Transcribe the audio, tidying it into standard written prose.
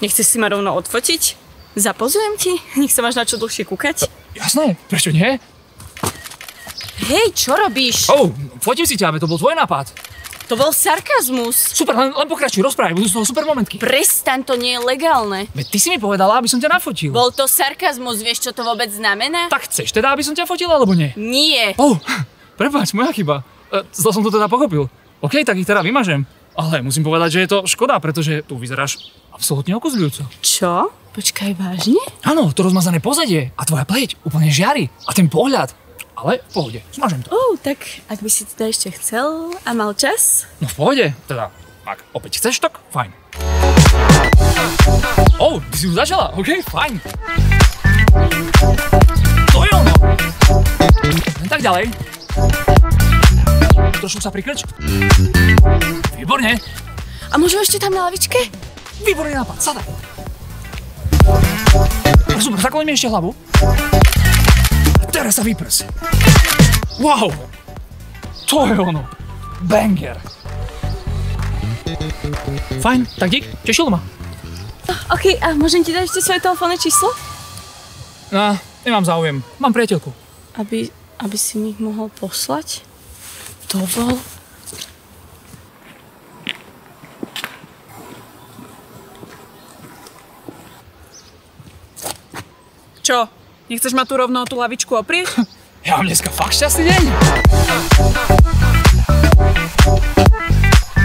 Nechceš si ma rovno odfotiť? Zapozujem ti? Nech sa máš na čo dlhšie kúkať? Jasné, prečo nie? Hej, čo robíš? Fotím si ťa, to bol tvoj nápad. To bol sarkazmus. Super, len pokračuj, rozprávaj, budú z toho super momentky. Prestaň, to nie je legálne. Veď ty si mi povedala, aby som ťa nafotil. Bol to sarkazmus, vieš, čo to vôbec znamená? Tak chceš teda, aby som ťa fotil, alebo nie? Nie. Prepáč, moja chyba. Zle som to teda pochopil. OK, tak ich teda vymažem. Ale musím povedať, že je to škoda, pretože tu vyzeráš absolútne okuzľujúco. Čo? Počkaj, vážne? Áno, to rozmazané pozadie a tvoja pleť úplne žiari. A ten pohľad. Ale v pohode, smažem to. Tak ak by si teda ešte chcel a mal čas? No v pohode, teda ak opäť chceš, tak fajn. Ty si už začala, OK, fajn. To je ono. Len tak ďalej. Trošku sa prikrč. Výborne. A môžem ešte tam na lavičke? Výborný nápad, sadaj. Super, zakloň mi ešte hlavu. Teraz sa vyprs. Wow! To je ono. Banger. Fajn, tak dík, tešilo ma. OK, a môžem ti dať ešte svoje telefónne číslo? Nemám záujem, mám priateľku. Aby si mi ich mohol poslať? Dovol? Čo? Nechceš ma tu rovno o tú lavičku oprieť? Ja mám dneska fakt šťastný deň.